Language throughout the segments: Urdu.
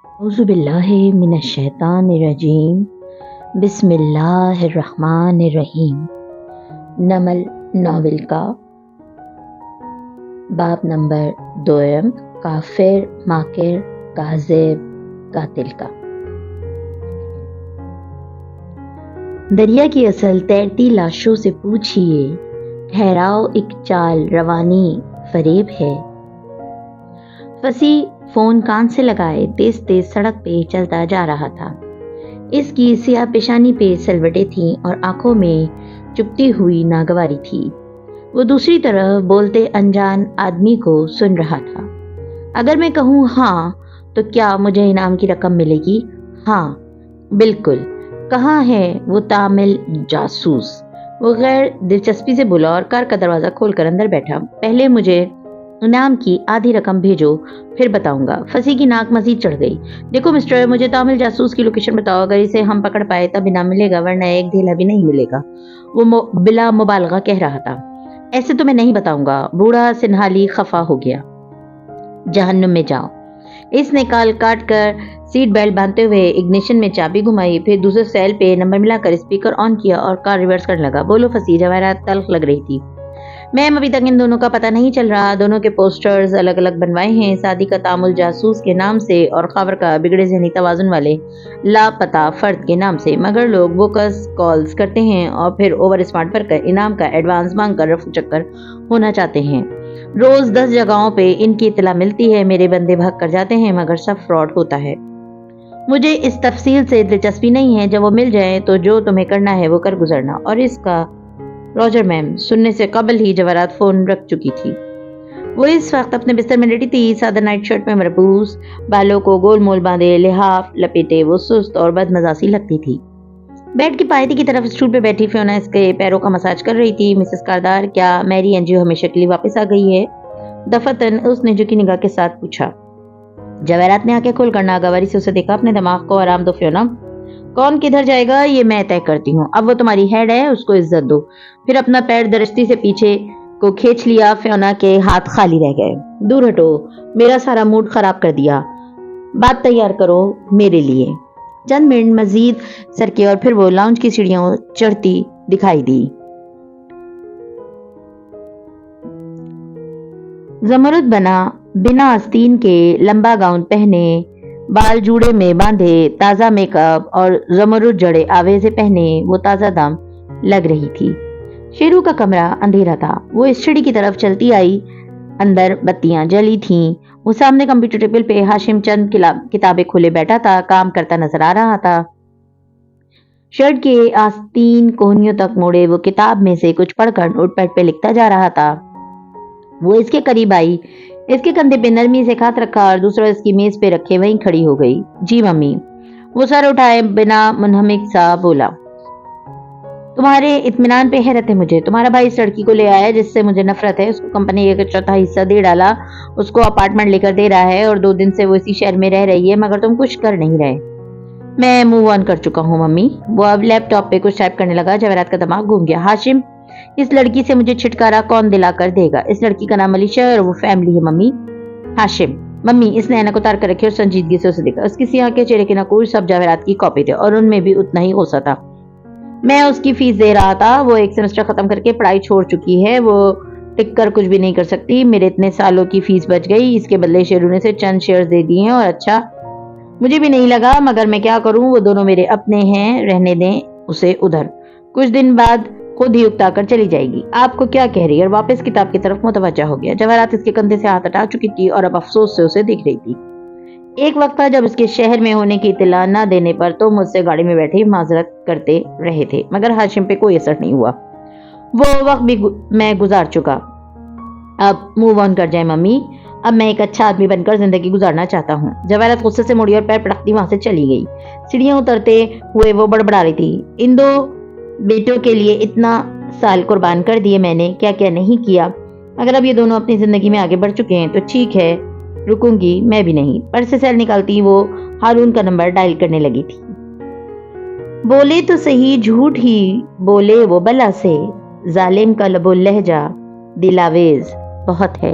اعوذ باللہ من الشیطان الرجیم بسم اللہ الرحمن الرحیم۔ نمل ناول کا باب نمبر 2، کافر، ماکر، کاذب، قاتل کا۔ دریا کی اصل تیرتی لاشوں سے پوچھئے، ٹھہراؤ ایک چال روانی فریب ہے۔ فصیح فون کان سے لگائے تیز تیز سڑک پہ چلتا جا رہا تھا۔ اس کی سیاہ پیشانی پہ سلوٹیں تھیں اور آنکھوں میں چبھتی ہوئی ناگواری تھی۔ وہ دوسری طرف بولتے انجان آدمی کو سن رہا تھا۔ اگر میں کہوں ہاں تو کیا مجھے انعام کی رقم ملے گی؟ ہاں بالکل۔ کہاں ہے وہ تامل جاسوس؟ وہ غیر دلچسپی سے بولا اور کار کا دروازہ کھول کر اندر بیٹھا۔ پہلے مجھے انعام کی آدھی رقم بھیجو، پھر بتاؤں گا۔ فصیح کی ناک مزید چڑھ گئی۔ دیکھو مسٹر، مجھے تامل جاسوس کی لوکیشن بتاؤ۔ اگر اسے ہم پکڑ پائے تب انعام ملے گا، ورنہ ایک دھیلا بھی نہیں ملے گا، وہ بلا مبالغہ کہہ رہا تھا۔ ایسے تو میں نہیں بتاؤں گا۔ بوڑھا سنہالی خفا ہو گیا۔ جہنم میں جاؤ۔ اس نے کال کاٹ کر سیٹ بیلٹ باندھتے ہوئے اگنیشن میں چابی گھمائی، پھر دوسرے سیل پہ نمبر ملا کر اسپیکر آن کیا اور کار ریورس کرنے لگا۔ بولو فصیح، جواہرات تلخ لگ رہی تھی۔ میم ابھی تک ان دونوں کا پتہ نہیں چل رہا۔ دونوں کے پوسٹرز الگ الگ بنوائے ہیں، سعدی کا تامل جاسوس کے نام سے اور خاور کا بگڑے ذہنی توازن والے لاپتہ فرد کے نام سے، مگر لوگ بوکس کالز کرتے ہیں اور پھر اوور اسمارٹ پر کر انعام کا ایڈوانس مانگ کر رفو چکر ہونا چاہتے ہیں۔ روز 10 جگہوں پہ ان کی اطلاع ملتی ہے، میرے بندے بھاگ کر جاتے ہیں، مگر سب فراڈ ہوتا ہے۔ مجھے اس تفصیل سے دلچسپی نہیں ہے، جب وہ مل جائیں تو جو تمہیں کرنا ہے وہ کر گزرنا۔ اور اس کا روجر میم سننے سے قبل ہی جواہرات فون رکھ چکی تھی۔ وہ اس وقت اپنے بستر میں لیٹی تھی، سادہ نائٹ شرٹ میں مربوس، بالوں کو گول مول باندھے لحاف لپیٹے وہ سست اور بدمزاجی لگتی تھی۔ بیڈ کی پائیدی کی طرف اسٹول پہ بیٹھی فیونا اس کے پیروں کا مساج کر رہی تھی۔ مسز کاردار، کیا میری انجیو ہمیشہ کے لیے واپس آ گئی ہے؟ دفتن اس نے جھکی نگاہ کے ساتھ پوچھا۔ جواہرات نے آنکھیں کھول کر ناگواری سے اسے دیکھا۔ اپنے دماغ کو آرام دو فیونا، کون کدھر جائے گا یہ میں طے کرتی ہوں۔ اب وہ تمہاری ہیڈ ہے، اس کو عزت دو۔ پھر اپنا پیر درستی سے پیچھے کو کھینچ لیا۔ فیونا کے ہاتھ خالی رہ گئے۔ دور ہٹو، میرا سارا موڈ خراب کر دیا۔ بات تیار کرو میرے لیے۔ چند منٹ مزید سرکے اور پھر وہ لاؤنج کی سیڑھیاں چڑھتی دکھائی دی۔ زمرد بنا آستین کے لمبا گاؤن پہنے، بال جوڑے میں باندھے، تازہ میک اپ اور زمرد جڑے آویزے پہنے وہ تازہ دم لگ رہی تھی۔ شیرو کا کمرہ اندھیرا تھا۔ وہ اس سیڑھی کی طرف چلتی آئی۔ اندر بتیاں جلی تھیں۔ وہ سامنے کمپیوٹر ٹیبل پہ ہاشم چند کتابیں کھولے بیٹھا تھا، کام کرتا نظر آ رہا تھا۔ شرٹ کے آستین کوہنیوں تک موڑے وہ کتاب میں سے کچھ پڑھ کر نوٹ پیڈ پہ لکھتا جا رہا تھا۔ وہ اس کے قریب آئی، اس کے کندھے پہ نرمی سے ہاتھ رکھا اور دوسرا اس کی میز پہ رکھے وہیں کھڑی ہو گئی۔ جی ممی۔ وہ سر اٹھائے بنا منہمک سا بولا۔ تمہارے اطمینان پہ حیرت ہے مجھے۔ تمہارا بھائی اس لڑکی کو لے آیا جس سے مجھے نفرت ہے، اس کو کمپنی کا چوتھا حصہ دے ڈالا، اس کو اپارٹمنٹ لے کر دے رہا ہے اور 2 دن سے وہ اسی شہر میں رہ رہی ہے، مگر تم کچھ کر نہیں رہے۔ میں موو آن کر چکا ہوں ممی۔ وہ اب لیپ ٹاپ پہ کچھ ٹائپ کرنے لگا۔ جواہرات کا دماغ گھوم گیا۔ ہاشم، اس لڑکی سے مجھے چھٹکارا کون دلا کر دے گا؟ اس لڑکی کا نام علیشا ہے اور وہ فیملی ہے ممی۔ ہاشم، ممی اس نے اینک اتار کر رکھی اور سنجیدگی سے اسے دیکھا۔ اس کی سیاہ کے چہرے کے نقوش سب جواہرات کی کاپی تھے اور ان میں بھی اتنا ہی غصہ تھا۔ میں اس کی فیس دے رہا تھا، وہ 1 سیمسٹر ختم کر کے پڑھائی چھوڑ چکی ہے، وہ ٹک کر کچھ بھی نہیں کر سکتی۔ میرے اتنے سالوں کی فیس بچ گئی، اس کے بدلے شیرو نے سے چند شیئرز دے دیے ہیں اور اچھا مجھے بھی نہیں لگا، مگر میں کیا کروں، وہ دونوں میرے اپنے ہیں، رہنے دیں اسے ادھر، کچھ دن بعد خود ہی اکتا کر چلی جائے گی۔ آپ کو کیا کہہ رہی ہے؟ اور واپس کتاب کی طرف متوجہ ہو گیا۔ جواہرات اس کے کندھے سے ہاتھ ہٹا چکی تھی اور اب افسوس سے اسے دیکھ رہی تھی۔ ایک وقت تھا جب اس کے شہر میں ہونے کی اطلاع نہ دینے پر تو مجھ سے گاڑی میں بیٹھے معذرت کرتے رہے تھے، مگر ہاشم پہ کوئی اثر نہیں ہوا۔ وہ وقت بھی میں گزار چکا۔ اب موو آن کر جائیں ممی، اب میں ایک اچھا آدمی بن کر زندگی گزارنا چاہتا ہوں۔ جواہرات غصے سے مڑی اور پیر پٹکتی وہاں سے چلی گئی۔ سیڑھیاں اترتے ہوئے وہ بڑبڑا رہی تھی۔ ان 2 بیٹوں کے لیے اتنا سال قربان کر دیے میں نے، کیا کیا نہیں کیا، مگر اب یہ دونوں اپنی زندگی میں آگے بڑھ چکے ہیں تو ٹھیک ہے، رکوں گی میں بھی نہیں۔ پرس سے سیل نکالتی وہ ہارون کا نمبر ڈائل کرنے لگی تھی۔ بولے تو صحیح، جھوٹ ہی بولے وہ بلا سے، ظالم کا لب و لہجہ دلاویز بہت ہے۔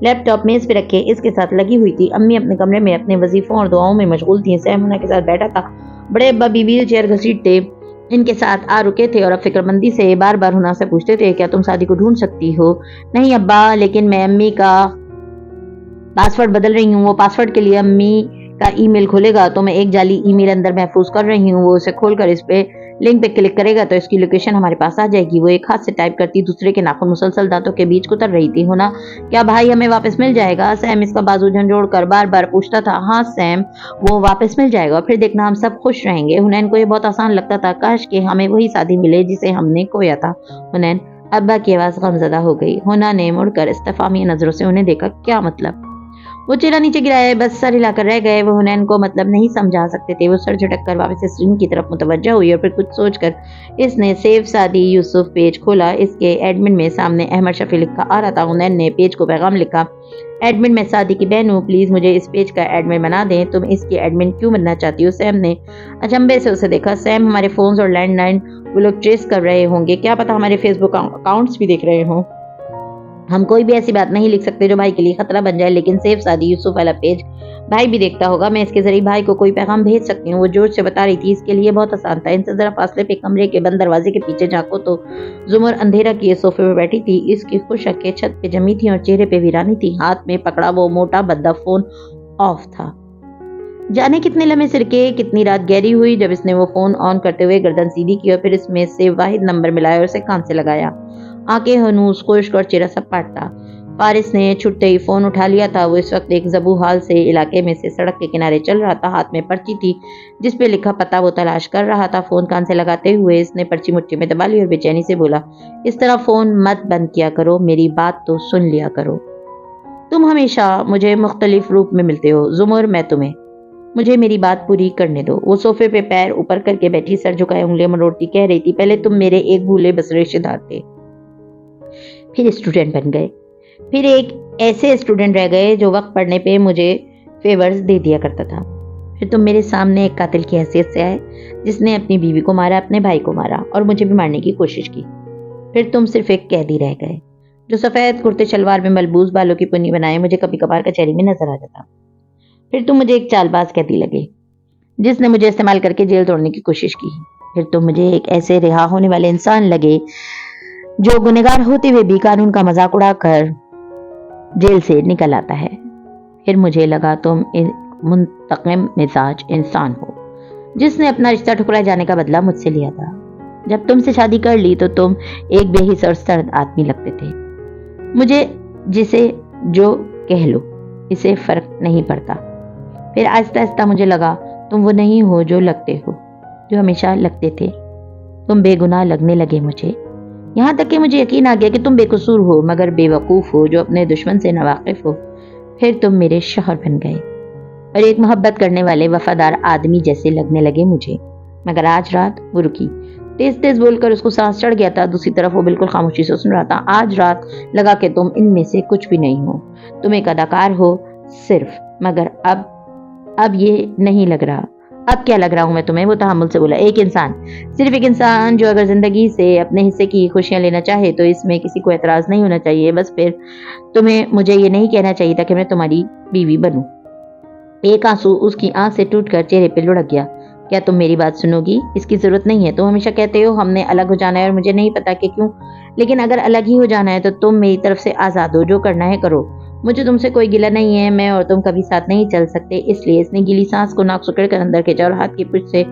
لیپ ٹاپ میز پہ رکھے اس کے ساتھ لگی ہوئی تھی۔ امی اپنے کمرے میں اپنے وظیفوں اور دعاؤں میں مشغول تھیں۔ سیم ہنا کے ساتھ بیٹھا تھا۔ بڑے ابا بھی ویل چیئر گھسیٹتے ان کے ساتھ آ رکے تھے اور اب فکر مندی سے بار بار ہنا سے پوچھتے تھے، کیا تم سعدی کو ڈھونڈ سکتی ہو؟ نہیں ابا، لیکن میں امی کا پاسورڈ بدل رہی ہوں۔ وہ پاسورڈ کے لیے امی کا ای میل کھولے گا تو میں ایک جعلی ای میل اندر محفوظ کر رہی ہوں۔ وہ اسے کھول کر اس پہ لنک پہ کلک کرے گا تو اس کی لوکیشن ہمارے پاس آ جائے گی۔ وہ ایک ہاتھ سے ٹائپ کرتی دوسرے کے ناخن مسلسل دانتوں کے بیچ کتر رہی تھی۔ ہونا، کیا بھائی ہمیں واپس مل جائے گا؟ سیم اس کا بازو جھنجھوڑ کر بار بار پوچھتا تھا۔ ہاں سیم، وہ واپس مل جائے گا، پھر دیکھنا ہم سب خوش رہیں گے۔ حنین کو یہ بہت آسان لگتا تھا، کاش کہ ہمیں وہی سعدی ملے جسے ہم نے کھویا تھا۔ حنین، ابا کی آواز غمزدہ ہو گئی۔ ہونا نے مڑ کر استفہامی نظروں سے انہیں دیکھا۔ کیا مطلب؟ وہ چہرہ نیچے گرائے بس سر ہلا کر رہ گئے۔ وہ حنین کو مطلب نہیں سمجھا سکتے تھے۔ وہ سر جھٹک کر واپس اسکرین کی طرف متوجہ ہوئی اور پھر کچھ سوچ کر اس نے سیف سعدی یوسف پیج کھولا۔ اس کے ایڈمن میں سامنے احمد شفیع لکھا آ رہا تھا۔ حنین نے پیج کو پیغام لکھا، ایڈمن میں سعدی کی بہن ہوں، پلیز مجھے اس پیج کا ایڈمن بنا دیں۔ تم اس کی ایڈمن کیوں بننا چاہتی ہو؟ سیم نے اچنبھے سے اسے دیکھا۔ سیم، ہمارے فونز اور لینڈ لائن وہ لوگ ٹریس کر رہے ہوں گے، کیا پتا ہمارے فیس بک اکاؤنٹس بھی دیکھ رہے ہوں۔ ہم کوئی بھی ایسی بات نہیں لکھ سکتے جو بھائی کے لیے خطرہ بن جائے، لیکن سیف سعدی یوسف والا پیج بھائی بھی دیکھتا ہوگا۔ میں اس کے ذریعے بھائی کو کوئی پیغام بھیج سکتی ہوں۔ وہ جوش سے بتا رہی تھی، اس کے لیے بہت آسان تھا۔ ان سے ذرا فاصلے پہ کمرے کے بند دروازے کے پیچھے جھانکو تو زمر اندھیرا کیے صوفے پہ بیٹھی تھی۔ اس کی خوش آنکھیں چھت پہ جمی تھیں اور چہرے پہ ویرانی تھی۔ ہاتھ میں پکڑا وہ موٹا بھدا فون آف تھا۔ جانے کتنے لمحے سرکے، کتنی رات گہری ہوئی جب اس نے وہ فون آن کرتے ہوئے گردن سیدھی کی اور پھر اس میں سے واحد نمبر ملایا اور اسے کان سے لگایا۔ آنکھیں ہنوز، خشک اور چہرہ سپاٹ تھا۔ فارس نے چھٹتے ہی فون اٹھا لیا تھا۔ وہ اس وقت ایک زبو حال سے علاقے میں سے سڑک کے کنارے چل رہا تھا۔ ہاتھ میں پرچی تھی جس پہ لکھا پتہ وہ تلاش کر رہا تھا۔ فون کان سے لگاتے ہوئے اس نے پرچی مٹھی میں دبا لی اور بے چینی سے بولا، اس طرح فون مت بند کیا کرو، میری بات تو سن لیا کرو۔ تم ہمیشہ مجھے مختلف روپ میں ملتے ہو زمر، میں تمہیں، مجھے میری بات پوری کرنے دو۔ وہ صوفے پہ پیر اوپر کر کے بیٹھی، سر جھکائے انگلیاں مروڑتی کہہ رہی تھی، پہلے تم میرے ایک بھولے بسرے رشتے دار تھے، پھر اسٹوڈنٹ بن گئے، پھر ایک ایسے اسٹوڈنٹ رہ گئے جو وقت پڑھنے پہ مجھے فیورز دے دیا کرتا تھا، پھر تم میرے سامنے ایک قاتل کی حیثیت سے آئے جس نے اپنی بیوی کو مارا، اپنے بھائی کو مارا اور مجھے بھی مارنے کی کوشش کی، پھر تم صرف ایک قیدی رہ گئے جو سفید کرتے شلوار میں ملبوس بالوں کی پنی بنائے مجھے کبھی کبھار کچہری میں نظر آ جاتا، پھر تم مجھے ایک چال باز قیدی لگے جس نے مجھے استعمال کر کے جیل توڑنے کی کوشش کی، پھر تم مجھے ایک ایسے رہا ہونے والے انسان لگے جو گنہگار ہوتے ہوئے بھی قانون کا مذاق اڑا کر جیل سے نکل آتا ہے، پھر مجھے لگا تم منتقم مزاج انسان ہو جس نے اپنا رشتہ ٹھکرائے جانے کا بدلہ مجھ سے لیا تھا۔ جب تم سے شادی کر لی تو تم ایک بے حس اور سرد آدمی لگتے تھے مجھے، جسے جو کہہ لو اسے فرق نہیں پڑتا، پھر آہستہ آہستہ مجھے لگا تم وہ نہیں ہو جو لگتے ہو، جو ہمیشہ لگتے تھے، تم بے گناہ لگنے لگے مجھے، یہاں تک کہ مجھے یقین آ گیا کہ تم بے قصور ہو مگر بے وقوف ہو جو اپنے دشمن سے ناواقف ہو، پھر تم میرے شوہر بن گئے اور ایک محبت کرنے والے وفادار آدمی جیسے لگنے لگے مجھے، مگر آج رات وہ رکی، تیز تیز بول کر اس کو سانس چڑھ گیا تھا، دوسری طرف وہ بالکل خاموشی سے سن رہا تھا، آج رات لگا کہ تم ان میں سے کچھ بھی نہیں ہو، تم ایک اداکار ہو صرف، مگر اب یہ نہیں لگ رہا، اب کیا لگ رہا ہوں میں تمہیں؟ وہ تحمل سے بولا، ایک انسان، صرف ایک انسان جو اگر زندگی سے اپنے حصے کی خوشیاں لینا چاہے تو اس میں کسی کو اعتراض نہیں ہونا چاہیے، بس پھر تمہیں مجھے یہ نہیں کہنا چاہیے تھا کہ میں تمہاری بیوی بنوں۔ ایک آنسو اس کی آنکھ سے ٹوٹ کر چہرے پہ لڑک گیا، کیا تم میری بات سنو گی؟ اس کی ضرورت نہیں ہے، تم ہمیشہ کہتے ہو ہم نے الگ ہو جانا ہے اور مجھے نہیں پتا کہ کیوں، لیکن اگر الگ ہی ہو جانا ہے تو تم میری طرف سے آزاد ہو، جو کرنا ہے کرو، مجھے تم سے کوئی گلہ نہیں ہے، میں اور تم کبھی ساتھ نہیں چل سکتے، اس لیے اس نے گیلی سانس کو ناک سکڑ کر اندر کھینچا اور ہاتھ کی پشت سے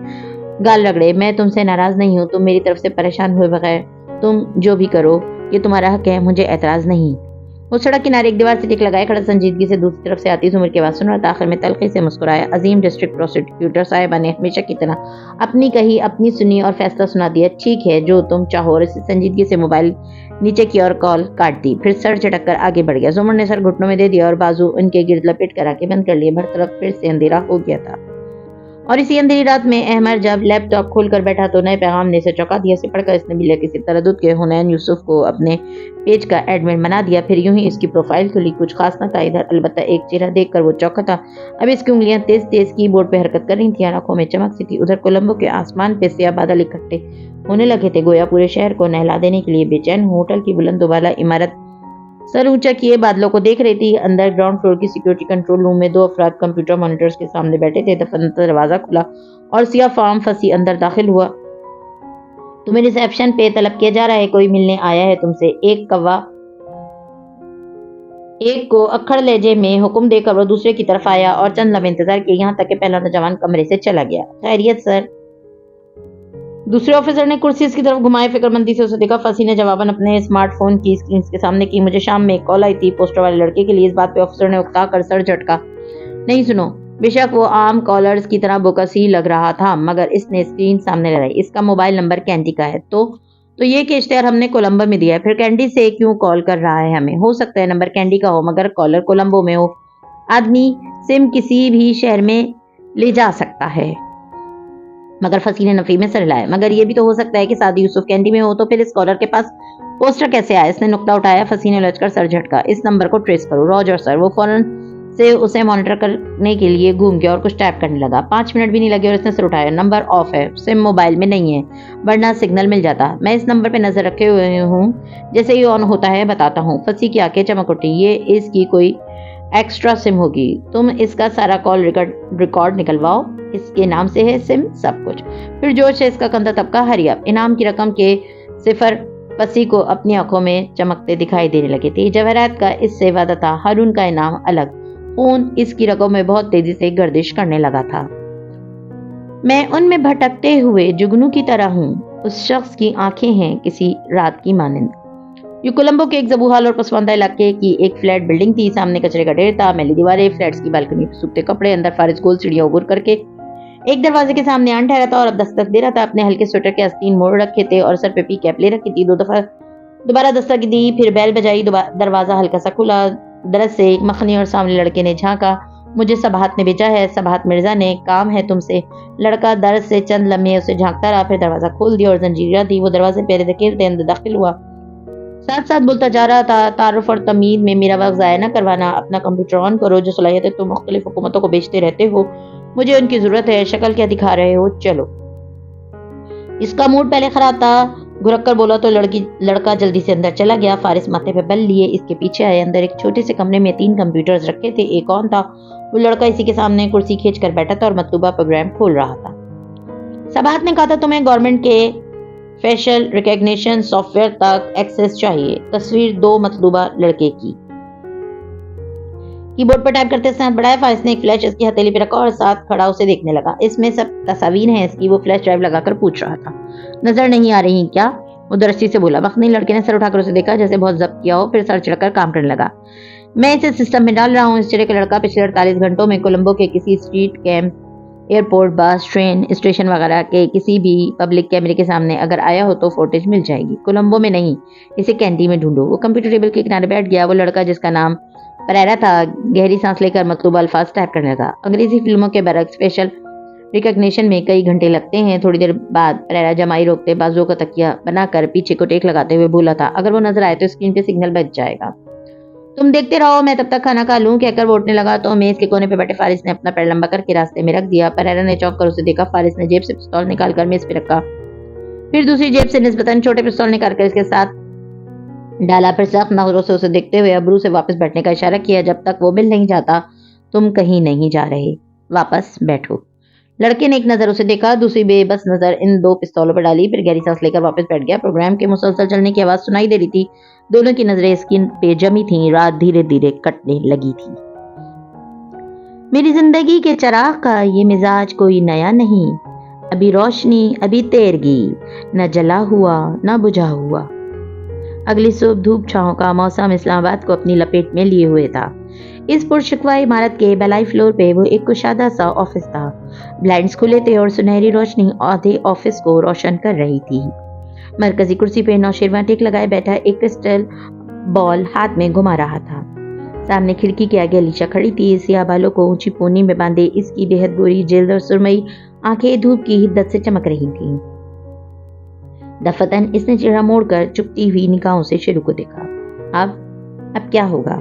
گال رگڑے، میں تم سے ناراض نہیں ہوں، تم میری طرف سے پریشان ہوئے بغیر تم جو بھی کرو یہ تمہارا حق ہے، مجھے اعتراض نہیں۔ وہ سڑک کنارے ایک دیوار سے ٹک لگائے کھڑا سنجیدگی سے دوسری طرف سے آتی زمر کی آواز سن رہا تھا، آخر میں تلخی سے مسکرایا، عظیم ڈسٹرکٹ پروسیکیوٹر صاحبہ نے ہمیشہ کی طرح اپنی کہی، اپنی سنی اور فیصلہ سنا دیا، ٹھیک ہے جو تم چاہو، اور اسی سنجیدگی سے موبائل نیچے کی اور کال کاٹ دی، پھر سر جھٹک کر آگے بڑھ گیا۔ زمر نے سر گھٹنوں میں دے دیا اور بازو ان کے گرد لپیٹ کر آنکھیں بند کر لیے، ہر طرف پھر سے اندھیرا ہو گیا تھا، اور اسی اندھیری رات میں احمد جب لیپ ٹاپ کھول کر بیٹھا تو نئے پیغام نے اسے چونکا دیا، اسے پڑھ کر اس نے بلا کسی تردد کے حنین یوسف کو اپنے پیج کا ایڈمن بنا دیا، پھر یوں ہی اس کی پروفائل کھلی، کچھ خاص نہ تھا ادھر، البتہ ایک چہرہ دیکھ کر وہ چونکا تھا، اب اس کی انگلیاں تیز تیز کی بورڈ پہ حرکت کر رہی تھیں، آنکھوں میں چمک سی تھی، ادھر کولمبو کے آسمان پہ سیاہ بادل اکٹھے ہونے لگے تھے، گویا پورے شہر کو نہلا دینے کے لیے بے چین ہوں، ہوٹل کی بلند و بالا عمارت سر اونچا کیے بادلوں کو دیکھ رہی تھی. اندر گراؤنڈ فلور کی سیکورٹی کنٹرول روم میں 2 افراد کمپیوٹر مانیٹرز کے سامنے بیٹھے تھے. دفتر کا دروازہ کھلا اور سیاہ فام فصیح اندر داخل ہوا. تمہیں ریسیپشن پہ طلب کیا جا رہا ہے, کوئی ملنے آیا ہے تم سے. ایک کو اکھڑ لہجے میں حکم دے کر وہ دوسرے کی طرف آیا اور چند لمحے انتظار کیے, یہاں تک کہ پہلا نوجوان کمرے سے چلا گیا. خیریت سر. دوسرے آفیسر نے کرسی اس کی طرف گھمائے. فکر مندی سے اسے دیکھا. فصیح نے جواباً اپنے اسمارٹ فون کی اسکرین کے سامنے کی. مجھے شام میں ایک کال آئی تھی پوسٹر والے لڑکے کے لیے. اس بات پہ آفیسر نے اکتا کر سر جھٹکا. نہیں سنو. بے شک وہ عام کالرز کی طرح بوکس ہی لگ رہا تھا, مگر اس نے اسکرین سامنے لگائی. اس کا موبائل نمبر کینڈی کا ہے. تو یہ کہ اشتہار ہم نے کولمبو میں دیا ہے. پھر کینڈی سے کیوں کال کر رہا ہے ہمیں؟ ہو سکتا ہے نمبر کینڈی کا ہو مگر کالر کولمبو میں ہو. آدمی سم کسی بھی شہر میں لے جا سکتا ہے. مگر فصیح نے نفی میں سر ہلایا. مگر یہ بھی تو ہو سکتا ہے کہ سعدی یوسف کینڈی میں ہو, تو پھر اس کالر کے پاس پوسٹر کیسے آیا؟ اس نے نقطہ اٹھایا. فصیح نے الجھ کر سر جھٹکا. اس نمبر کو ٹریس کرو. روجر سر. وہ فوراً سے اسے مانیٹر کرنے کے لیے گھوم گیا اور کچھ ٹائپ کرنے لگا. 5 منٹ بھی نہیں لگے اور اس نے سر اٹھایا. نمبر آف ہے, سم موبائل میں نہیں ہے, ورنہ سگنل مل جاتا. میں اس نمبر پہ نظر رکھے ہوئے ہوں, جیسے ہی آن ہوتا ہے بتاتا ہوں. فصیح کی آنکھیں چمک اٹھی. یہ اس کی کوئی ایکسٹرا سم ہوگی. تم اس کا سارا کال ریکارڈ نکلواؤ. اس کے نام سے ہے سم سب کچھ. پھر جوش سے اس کا کندھا طبقہ ہری اپ. انعام کی رقم کے صفر فصیح کو اپنی آنکھوں میں چمکتے دکھائی دینے لگے تھے. جواہرات کا اس سے وعدہ تھا, ہارون کا انعام الگ. خون اس کی رگوں میں بہت تیزی سے گردش کرنے لگا تھا. میں ان میں بھٹکتے ہوئے جگنو کی طرح ہوں. اس شخص کی آنکھیں ہیں کسی رات کی مانند. یہ کولمبو کے ایک زبوحال اور پسماندہ علاقے کی ایک فلیٹ بلڈنگ تھی. سامنے کچرے کا ڈھیر تھا, میلی دیواریں, فلیٹس کی بالکنی پہ سوکھتے کپڑے. اندر فارس گول سیڑھیاں عبور کر کے ایک دروازے کے سامنے آن ٹھہرا تھا اور اب دستک دے رہا تھا. اپنے ہلکے سویٹر کے آستین موڑ رکھے تھے اور سر پہ پی کیپ لے رکھی تھی. 2 دفعہ دوبارہ دستک دی, پھر بیل بجائی. دروازہ ہلکا سا کھلا. درس سے ایک مخنی اور سامنے لڑکے نے جھانکا. مجھے سبہات نے بھیجا ہے. سبہات مرزا نے. کام ہے تم سے. لڑکا درس سے چند لمحے اسے جھانکتا رہا, پھر دروازہ کھول دیا اور زنجیریں دی. وہ دروازے پہ دھکیلتے اندر داخل ہوا. ساتھ ساتھ بولتا جا رہا تھا, تعارف اور تمید میں میرا وقت ضائع نہ کروانا. اپنا کمپیوٹر آن کرو. جو صلاحیتیں تم مختلف حکومتوں کو بیچتے رہتے ہو, مجھے ان کی ضرورت ہے. شکل کیا دکھا رہے ہو؟ چلو. اس کا موڈ پہلے خراب تھا. گھرک کر بولا تو لڑکا جلدی سے اندر چلا گیا. فارس ماتھے پہ بل لیے اس کے پیچھے آئے. اندر ایک چھوٹے سے کمرے میں 3 کمپیوٹرز رکھے تھے. ایک آن تھا. وہ لڑکا اسی کے سامنے کرسی کھینچ کر بیٹھا تھا اور مطلوبہ پروگرام کھول رہا تھا. سبہات نے کہا تھا تمہیں گورنمنٹ کے فیشل ریکگنیشن سافٹ ویئر تک ایکسس چاہیے. تصویر 2 مطلوبہ لڑکے کی. کی بورڈ پر ٹائپ کرتے ساتھ بڑھایا. فارس نے ایک فلیش اس کی ہتھیلی پہ رکھا اور ساتھ کھڑا اسے دیکھنے لگا. اس میں سب تصاویر ہیں اس کی. وہ فلیش ڈرائیو لگا کر پوچھ رہا تھا. نظر نہیں آ رہی کیا؟ وہ درستی سے بولا. مخنی لڑکے نے سر اٹھا کر اسے دیکھا جیسے بہت ضبط کیا ہو, پھر سر چڑھ کر کام کرنے لگا. میں اسے سسٹم میں ڈال رہا ہوں. اس چہرے کا لڑکا پچھلے 48 گھنٹوں میں کولمبو کے کسی اسٹریٹ کیمپ, ایئرپورٹ, بس, ٹرین اسٹیشن وغیرہ کے کسی بھی پبلک کیمرے کے سامنے اگر آیا ہو تو فوٹیج مل جائے گی. کولمبو میں نہیں, اسے کینڈی میں ڈھونڈو. وہ کمپیوٹر ٹیبل کے کنارے بیٹھ گیا. وہ لڑکا جس کا نام پریرا تھا گہری سانس لے کر مطلوبہ الفاظ ٹائپ کرنے لگا. انگریزی فلموں کے برعکس فیشل ریکگنیشن میں کئی گھنٹے لگتے ہیں. تھوڑی دیر بعد پریرا جمائی روکتے بازو کا تکیہ بنا کر پیچھے کو ٹیک لگاتے ہوئے بولا تھا, اگر وہ نظر آئے تو اسکرین پہ سگنل بچ جائے گا. تم دیکھتے رہو, میں تب تک کھانا کھا لوں. کہہ کر وہ اٹھنے لگا تو میز کے کونے پہ بیٹھے فارس نے اپنا پیر لمبا کر کے راستے میں رکھ دیا. پریرا نے چونک کر اسے دیکھا. فارس نے جیب سے پستول نکال کر میز پہ رکھا, پھر دوسری جیب سے نسبتاً چھوٹے پستول نکال کر اس کے ساتھ ڈالا. پھر سخت نظروں سے اسے دیکھتے ہوئے ابرو سے واپس بیٹھنے کا اشارہ کیا. جب تک وہ مل نہیں جاتا تم کہیں نہیں جا رہے, واپس بیٹھو. لڑکے نے ایک نظر اسے دیکھا, دوسری بے بس نظر ان 2 پستولوں پر ڈالی, پھر گہری سانس لے کر واپس بیٹھ گیا. پروگرام کے مسلسل چلنے کی آواز سنائی دے رہی تھی. دونوں کی نظریں اسکرین پہ جمی تھیں. رات دھیرے دھیرے کٹنے لگی تھی. میری زندگی کے چراغ کا یہ مزاج کوئی نیا نہیں. ابھی روشنی, ابھی تیرگی, نہ جلا ہوا نہ بجھا ہوا. اگلی صبح دھوپ چھاؤں کا موسم اسلام آباد کو اپنی لپیٹ میں لیے ہوئے تھا. اس پرشکوہ عمارت کے بالائی فلور پہ وہ ایک کشادہ سا آفس تھا. بلائنڈز کھلے تھے اور سنہری روشنی آدھے آفس کو روشن کر رہی تھی. مرکزی کرسی پہ نوشیروان ٹیک لگائے بیٹھا ایک کرسٹل بال ہاتھ میں گھما رہا تھا. سامنے کھڑکی کے آگے علیشا کھڑی تھی. سیاہ بالوں کو اونچی پونی میں باندھے اس کی بے حد گوری جلد اور سرمئی آنکھیں دھوپ کی حدت سے چمک رہی تھیں. دفتن اس نے چہرہ موڑ کر چپتی ہوئی نگاہوں سے شروع کو دیکھا. اب کیا ہوگا؟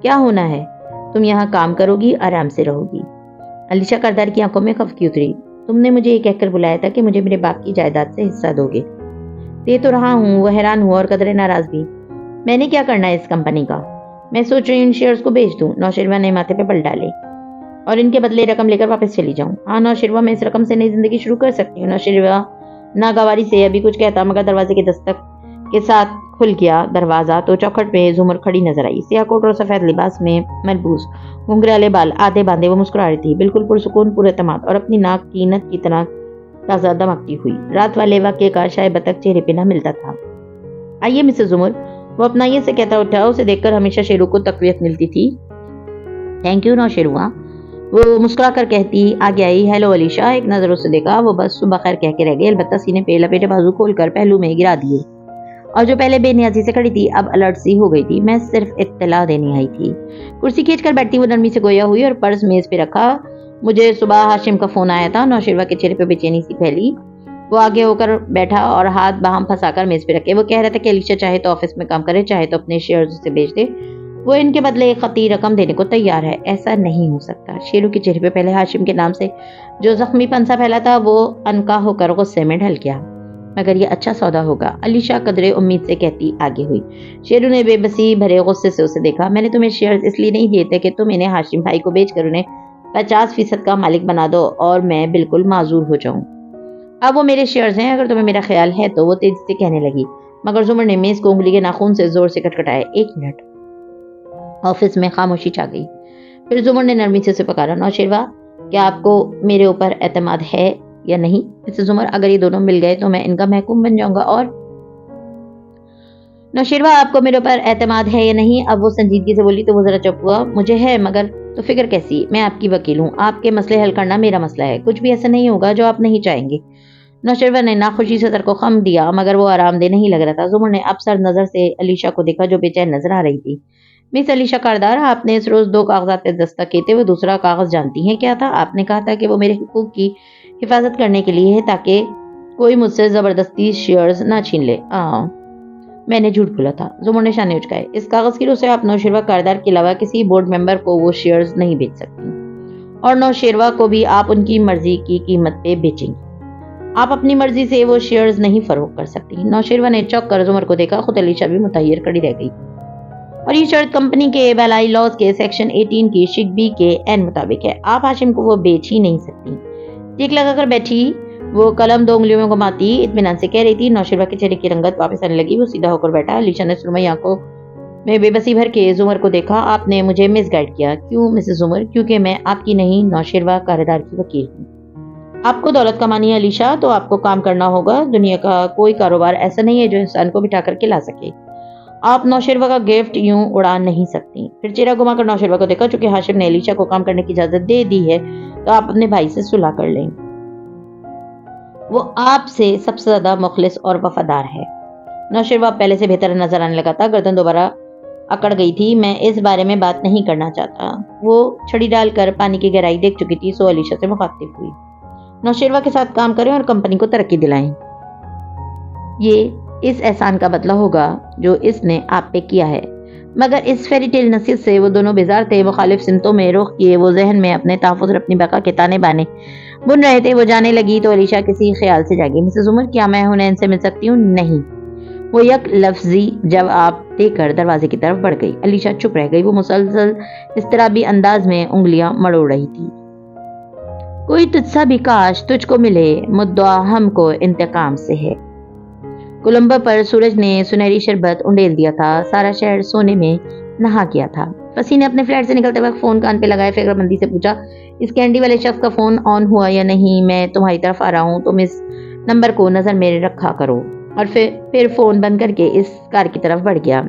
کیا ہونا ہے؟ تم یہاں کام کرو گی, آرام سے رہو گی. علیشا کردار کی آنکھوں میں خفگی اتری. تم نے مجھے یہ کہہ کر بلایا تھا کہ مجھے میرے باپ کی جائیداد سے حصہ دو گے. دے تو رہا ہوں. وہ حیران ہوا اور قدرے ناراض بھی. میں نے کیا کرنا ہے اس کمپنی کا؟ میں سوچ رہی ہوں ان شیئرز کو بیچ دوں۔ نوشروہ نے ماتھے پہ بل ڈالے۔ اور ان کے بدلے رقم لے کر واپس چلی جاؤں؟ ہاں نوشروہ، میں اس رقم سے نئی زندگی شروع کر سکتی ہوں۔ نوشروہ ناگواری سے ابھی کچھ کہتا مگر دروازے کے دستک کے ساتھ کھل گیا دروازہ تو چوکھٹ پہ زمر کھڑی نظر آئی۔ سیاہ کوٹ اور سفید لباس میں ملبوس، گھنگھرالے بال آدھے باندھے وہ مسکرا رہی تھی، بالکل پرسکون، پر اعتماد اور اپنی ناک کی نت کی طرح تازہ دمکتی ہوئی۔ رات والے واقعے کا شائبہ تک چہرے پہ نہ ملتا تھا۔ آئیے مسز زمر، وہ اپنائیے سے کہتا اٹھا۔ اسے دیکھ کر ہمیشہ شیرو کو تقویت ملتی تھی۔ تھینک یو نوشروہ، وہ مسکرا کر کہتی آگے آئی۔ ہیلو علیشا، ایک نظر اسے دیکھا، وہ بس صبح خیر کہہ کے رہ گئی، البتہ سینے پہ لپیٹے بازو کھول کر پہلو میں گرا دیے، اور جو پہلے بے نیازی سے کھڑی تھی اب الرٹ سی ہو گئی تھی۔ میں صرف اطلاع دینی آئی تھی۔ کرسی کھینچ کر بیٹھی وہ نرمی سے گویا ہوئی اور پرس میز پہ رکھا۔ مجھے صبح ہاشم کا فون آیا تھا۔ نوشروہ کے چہرے پہ بے چینی سی پھیلی۔ وہ آگے ہو کر بیٹھا اور ہاتھ باہم پھنسا کر میز پہ رکھے۔ وہ کہہ رہا تھا کہ علیشا چاہے تو آفس میں کام کرے، چاہے تو اپنے شیئرز سے بیچ دے، وہ ان کے بدلے ایک خطی رقم دینے کو تیار ہے۔ ایسا نہیں ہو سکتا۔ شیرو کے چہرے پہ پہلے ہاشم کے نام سے جو زخمی پنسا پھیلا تھا وہ انکا ہو کر غصے میں ڈھل گیا۔ مگر یہ اچھا سودا ہوگا، علیشا قدرے امید سے کہتی آگے ہوئی۔ شیرو نے بے بسی بھرے غصے سے اسے دیکھا۔ میں نے تمہیں شیئرز اس لیے نہیں دیے تھے کہ تم انہیں ہاشم بھائی کو بیچ کر انہیں 50% کا مالک بنا دو اور میں بالکل معذور ہو جاؤں۔ اب وہ میرے شیئرز ہیں، اگر تمہیں میرا خیال ہے تو، وہ تیزی سے کہنے لگی۔ مگر زمر نے میز کو انگلی کے ناخن سے زور سے کٹکھٹایا۔ ایک منٹ۔ آفس میں خاموشی چھا گئی۔ پھر زمر نے نرمی سے اسے پکارا۔ نوشروہ، کیا آپ کو میرے اوپر اعتماد ہے یا نہیں؟ مسز زمر، اگر یہ دونوں مل گئے تو میں ان کا محکوم بن جاؤں گا۔ اور نوشروہ، آپ کو میرے اوپر اعتماد ہے یا نہیں؟ اب وہ سنجیدگی سے بولی تو وہ ذرا چپ ہوا۔ مجھے ہے، مگر تو فکر کیسی؟ میں آپ کی وکیل ہوں، آپ کے مسئلے حل کرنا میرا مسئلہ ہے۔ کچھ بھی ایسا نہیں ہوگا جو آپ نہیں چاہیں گے۔ نوشروہ نے ناخوشی سے سر کو خم دیا مگر وہ آرام دہ نہیں لگ رہا تھا۔ زمر نے اب سر نظر سے علیشا کو دیکھا جو بے چین نظر آ رہی تھی۔ مس علیشا کاردار، آپ نے اس روز 2 کاغذات پہ دستخط کیے تھے، وہ دوسرا کاغذ جانتی ہیں کیا تھا؟ آپ نے کہا تھا کہ وہ میرے حقوق کی حفاظت کرنے کے لیے ہے تاکہ کوئی مجھ سے زبردستی شیئرز نہ چھین لے۔ میں نے جھوٹ بولا تھا۔ زمر نے شانے اچکائے۔ اس کاغذ کی روح سے آپ نوشروہ کاردار کے علاوہ کسی بورڈ ممبر کو وہ شیئرز نہیں بیچ سکتی، اور نوشروہ کو بھی آپ ان کی مرضی کی قیمت پہ بیچیں گی۔ آپ اپنی مرضی سے وہ شیئرز نہیں فروخت کر سکتی۔ نوشروہ نے چوک کر زمر کو دیکھا، خود علیشا بھی متحیر کھڑی رہ گئی۔ اور یہ شرط کمپنی کے بالائی لاز کے سیکشن 18 کی شق بی کے این مطابق ہے۔ آپ ہاشم کو وہ بیچ ہی نہیں سکتی۔ ٹیک لگا کر بیٹھی وہ قلم 2 انگلیوں میں گھماتی اطمینان سے کہہ رہی تھی۔ نوشروہ کے چہرے کی رنگت واپس آنے لگی، وہ سیدھا ہو کر بیٹھا۔ علیشا نے سرمئی آنکھوں میں بے بسی بھر کے زمر کو دیکھا۔ آپ نے مجھے مس گائیڈ کیا۔ کیوں مسز زمر؟ کیونکہ میں آپ کی نہیں، نوشروہ کاردار کی وکیل ہوں۔ آپ کو دولت کمانی ہے علیشا، تو آپ کو کام کرنا ہوگا۔ دنیا کا کوئی کاروبار ایسا نہیں ہے جو انسان کو بٹھا کر کے لا سکے۔ آپ نوشروہ کا گفٹ یوں اڑا نہیں سکتی۔ پھر چہرہ گھما کر نوشروہ کو دیکھا۔ چونکہ ہاشم نے علیشا کو کام کرنے کی اجازت دے دی ہے تو آپ اپنے بھائی سے صلح کر لیں، وہ آپ سے سب سے زیادہ مخلص اور وفادار ہے۔ نوشروہ پہلے سے بہتر نظر آنے لگا تھا، گردن دوبارہ اکڑ گئی تھی۔ میں اس بارے میں بات نہیں کرنا چاہتا۔ وہ چھڑی ڈال کر پانی کی گہرائی دیکھ چکی تھی، سو علیشا سے مخاطب ہوئی۔ نوشروہ کے ساتھ کام کریں اور کمپنی کو ترقی دلائیں، یہ اس احسان کا بدلہ ہوگا جو اس نے آپ پہ کیا ہے۔ مگر اس فیری ٹیل نصیحت سے وہ دونوں بیزار تھے۔ مخالف سمتوں میں رخ کیے وہ ذہن میں اپنے تحفظ اور اپنی بقا کے تانے بانے بن رہے تھے۔ وہ جانے لگی تو علیشا کسی خیال سے جاگی۔ مسز عمر، کیا میں حنین سے مل سکتی ہوں؟ نہیں، وہ یک لفظی جواب دے کر دروازے کی طرف بڑھ گئی۔ علیشا چپ رہ گئی، وہ مسلسل اضطرابی انداز میں انگلیاں مڑوڑ رہی تھی۔ کوئی تجھ سا بھی کاش تجھ کو ملے، مدعا ہم کو انتقام سے ہے۔ کولمبو پر سورج نے سنہری شربت انڈیل دیا تھا، سارا شہر سونے میں نہا گیا تھا۔ فصیح نے اپنے فلیٹ سے نکلتے وقت فون کان پہ لگائے فکر مندی سے پوچھا، اس کینڈی والے شخص کا فون آن ہوا یا نہیں؟ میں تمہاری طرف آ رہا ہوں، تم اس نمبر کو نظر میں رکھا کرو۔ اور پھر فون بند کر کے اس کار کی طرف بڑھ گیا۔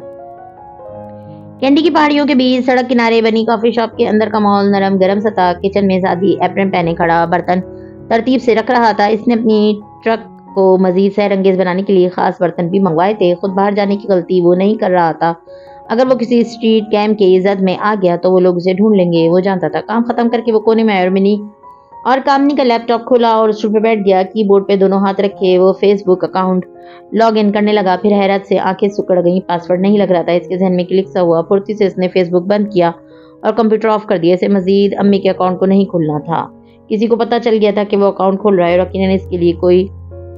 کینڈی کی پہاڑیوں کے بیچ سڑک کنارے بنی کافی شاپ کے اندر کا ماحول نرم گرم سا تھا۔ کچن میں سادی ایپرن پہنے کھڑا برتن ترتیب سے رکھ رہا تھا۔ اس نے اپنی ٹرک کو مزید سحر انگیز بنانے کے لیے خاص برتن بھی منگوائے تھے۔ خود باہر جانے کی غلطی وہ نہیں کر رہا تھا۔ اگر وہ کسی اسٹریٹ کیمپ کی زد میں آ گیا تو وہ لوگ اسے ڈھونڈ لیں گے، وہ جانتا تھا۔ کام ختم کر کے وہ کونے میں منی اور کامنی کا لیپ ٹاپ کھولا اور اسٹول پہ بیٹھ گیا۔ کی بورڈ پہ دونوں ہاتھ رکھے وہ Facebook account log in کرنے لگا۔ پھر حیرت سے آنکھیں سکڑ گئیں، پاس ورڈ نہیں لگ رہا تھا۔ اس کے ذہن میں کلک سا ہوا، پھرتی سے اس نے فیس بک بند کیا اور کمپیوٹر آف کر دیا۔ اسے مزید امی کے اکاؤنٹ کو نہیں کھولنا تھا۔ کسی کو پتہ چل گیا تھا کہ وہ اکاؤنٹ کھول رہا ہے اور یقیناً اس کے لیے کوئی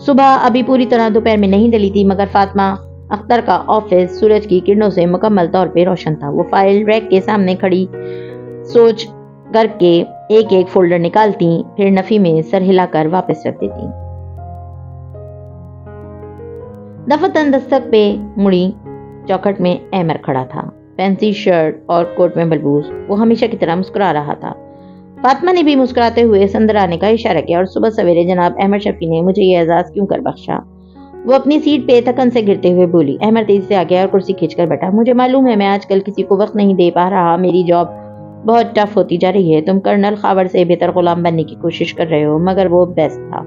صبح ابھی پوری طرح دوپہر میں نہیں ڈلی تھی، مگر فاطمہ اختر کا آفس سورج کی کرنوں سے مکمل طور پہ روشن تھا۔ وہ فائل ریک کے سامنے کھڑی سوچ کر کے ایک ایک فولڈر نکالتی، پھر نفی میں سر ہلا کر واپس رکھ دیتی۔ دفتن دستک پہ مڑی چوکھٹ میں احمر کھڑا تھا، فینسی شرٹ اور کوٹ میں بلبوس۔ وہ ہمیشہ کی طرح مسکرا رہا تھا۔ فاطمہ نے بھی مسکراتے ہوئے اندر آنے کا اشارہ کیا، اور صبح سویرے جناب احمد شفیع نے مجھے یہ اعزاز کیوں کر بخشا؟ وہ اپنی سیٹ پہ تھکن سے گرتے ہوئے بولی۔ احمد تیزی سے آگیا اور کرسی کھینچ کر بیٹھا۔ مجھے معلوم ہے میں آج کل کسی کو وقت نہیں دے پا رہا، میری جاب بہت ٹف ہوتی جا رہی ہے۔ تم کرنل خاور سے بہتر غلام بننے کی کوشش کر رہے ہو، مگر وہ بیسٹ تھا۔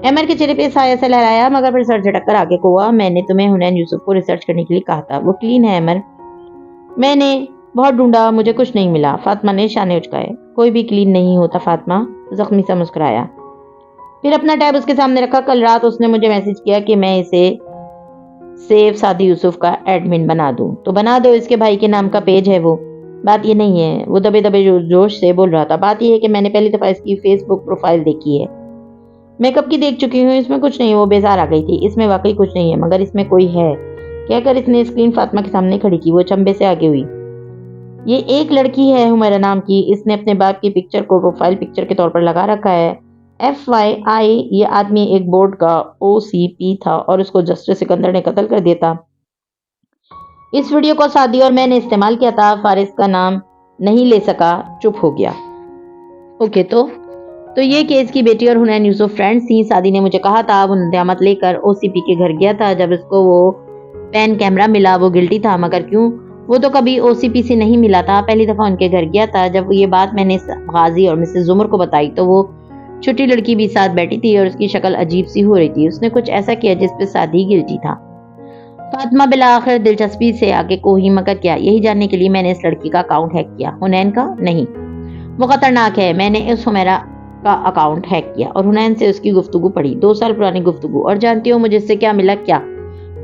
احمد کے چہرے پہ سایہ سے لہرایا، مگر پھر سر جھٹک کر آگے کو ہوا۔ میں نے تمہیں حنین یوسف کو ریسرچ کرنے کے لیے کہا تھا، وہ کلین ہے احمد۔ میں نے بہت ڈھونڈا، مجھے کچھ نہیں ملا۔ فاطمہ نے شانے اچکائے۔ کوئی بھی کلین نہیں ہوتا فاطمہ، زخمی سا مسکرایا۔ پھر اپنا ٹیب اس کے سامنے رکھا۔ کل رات اس نے مجھے میسج کیا کہ میں اسے سیف سعدی یوسف کا ایڈمن بنا دوں تو بنا دو، اس کے بھائی کے نام کا پیج ہے وہ۔ بات یہ نہیں ہے، وہ دبے دبے جوش سے بول رہا تھا، بات یہ ہے کہ میں نے پہلی دفعہ اس کی فیس بک پروفائل دیکھی ہے۔ میں کب کی دیکھ چکی ہوں، اس میں کچھ نہیں۔ وہ بیزار آ گئی تھی۔ اس میں واقعی کچھ نہیں ہے، مگر اس میں کوئی ہے، کہہ کر اس نے اسکرین فاطمہ کے سامنے کھڑی کی۔ وہ چمبے سے آگے ہوئی۔ یہ ایک لڑکی ہے حمیرہ نام کی، اس نے اپنے باپ کی پکچر کو پروفائل پکچر کے طور پر لگا رکھا ہے۔ FYI یہ آدمی ایک بورڈ کا OCP تھا اور اس کو جسٹس سکندر نے قتل کر دیا تھا۔ اس ویڈیو کو سعدی اور میں نے استعمال کیا تھا۔ فارس کا نام نہیں لے سکا، چپ ہو گیا۔ اوکے تو یہ کیس کی بیٹی اور حنین یوسف فرینڈز تھیں۔ سعدی نے مجھے کہا تھا، وہ ندامت لے کر OCP کے گھر گیا تھا۔ جب اس کو وہ پین کیمرہ ملا وہ گلٹی تھا، مگر کیوں؟ وہ تو کبھی OCP سے نہیں ملا تھا، پہلی دفعہ ان کے گھر گیا تھا۔ جب یہ بات میں نے غازی اور مسز زمر کو بتائی تو وہ چھوٹی لڑکی بھی ساتھ بیٹھی تھی اور اس کی شکل عجیب سی ہو رہی تھی۔ اس نے کچھ ایسا کیا جس پہ سعدی گلٹی تھا۔ فاطمہ بالآخر دلچسپی سے آگے کو ہی، مگر کیا؟ یہی جاننے کے لیے میں نے اس لڑکی کا اکاؤنٹ ہیک کیا۔ حنین کا؟ نہیں، وہ خطرناک ہے۔ میں نے اس حمیرہ کا اکاؤنٹ ہیک کیا اور حنین سے اس کی گفتگو پڑھی، 2 سال پرانی گفتگو۔ اور جانتی ہو مجھے اس سے کیا ملا؟ کیا؟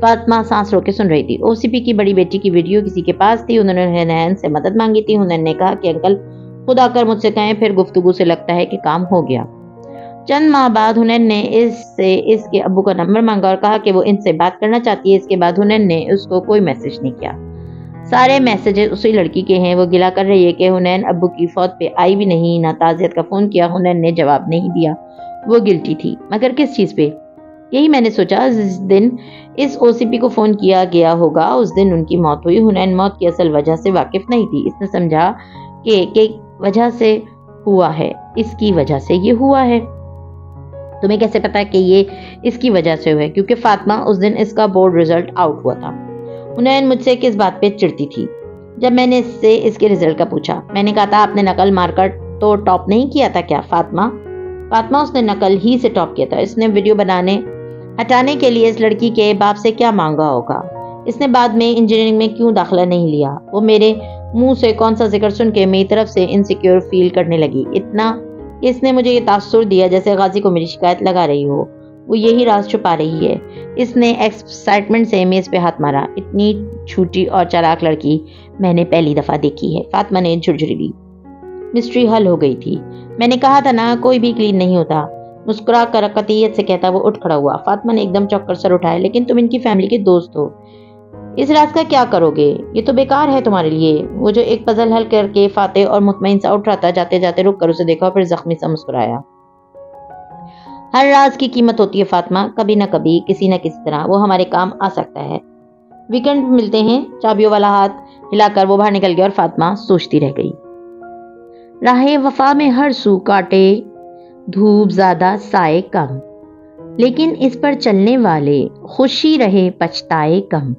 فاطمہ سانس رو کے سن رہی تھی۔ OCP کی بڑی بیٹی کی ویڈیو کسی کے پاس تھی، انہوں نے حنین سے مدد مانگی تھی۔ حنین نے کہا کہ انکل خدا کر مجھ سے کہیں، پھر گفتگو سے لگتا ہے کہ کام ہو گیا۔ چند ماہ بعد حنین نے اس سے اس کے ابو کا نمبر مانگا اور کہا کہ وہ ان سے بات کرنا چاہتی ہے۔ اس کے بعد حنین نے اس کو کوئی میسج نہیں کیا۔ سارے میسیجز اسی لڑکی کے ہیں۔ وہ گلہ کر رہی ہے کہ حنین ابو کی فوت پہ آئی بھی نہیں، نہ تعزیت کا فون کیا۔ حنین نے جواب نہیں دیا۔ وہ گلٹی تھی، مگر کس چیز پہ؟ یہی میں نے سوچا، جس دن اس OCP کو فون کیا گیا ہوگا اس دن ان کی موت ہوئی۔ حنین موت کی اصل وجہ سے واقف نہیں تھی۔ اس نے سمجھا کہ وجہ سے ہوا ہے، اس کی وجہ سے یہ ہوا ہے۔ تمہیں کیسے پتا کہ یہ اس کی وجہ سے ہوا ہے؟ کیونکہ فاطمہ اس دن اس کا بورڈ ریزلٹ آؤٹ ہوا تھا۔ حنین مجھ سے کس بات پہ چڑتی تھی؟ جب میں نے اس سے اس کے ریزلٹ کا پوچھا، میں نے کہا تھا آپ نے نقل مار کر تو ٹاپ نہیں کیا تھا کیا؟ فاطمہ اس نے نقل ہی سے ٹاپ کیا تھا۔ اس نے ویڈیو ہٹانے کے لیے اس لڑکی کے باپ سے کیا مانگا ہوگا؟ اس نے بعد میں انجینئرنگ میں کیوں داخلہ نہیں لیا؟ وہ میرے منہ سے کون سا ذکر سن کے میری طرف سے انسیکیور فیل کرنے لگی۔ اتنا اس نے مجھے یہ تاثر دیا جیسے غازی کو میری شکایت لگا رہی ہو۔ وہ یہی راز چھپا رہی ہے۔ اس نے ایکسائٹمنٹ سے میز پہ ہاتھ مارا۔ اتنی چھوٹی اور چالاک لڑکی میں نے پہلی دفعہ دیکھی ہے۔ فاطمہ نے جھرجھری لی۔ مسٹری حل ہو گئی تھی۔ میں نے کہا تھا نا، کوئی بھی کلین نہیں ہوتا، مسکرا کر قطعیت سے کہتا وہ اٹھ کھڑا ہوا۔ فاطمہ نے ایک دم چوک کر سر اٹھایا۔ لیکن تم ان کی فیملی کے دوست ہو، اس راز کا کیا کرو گے؟ یہ تو بیکار ہے تمہارے لیے۔ وہ جو ایک پزل حل کر کے فاتح اور مطمئن سا اٹھ رہا تھا، جاتے جاتے رک کر اسے دیکھا اور پھر زخمی سا مسکرایا۔ ہر راز کی قیمت ہوتی ہے فاطمہ، کبھی نہ کبھی کسی نہ کسی طرح وہ ہمارے کام آ سکتا ہے۔ ویکنڈ ملتے ہیں۔ چابیوں والا ہاتھ ہلا کر وہ باہر نکل گیا اور فاطمہ سوچتی رہ گئی۔ راہ وفا میں ہر سو کاٹے، دھوپ زیادہ سائے کم، لیکن اس پر چلنے والے خوشی رہے پچھتائے کم۔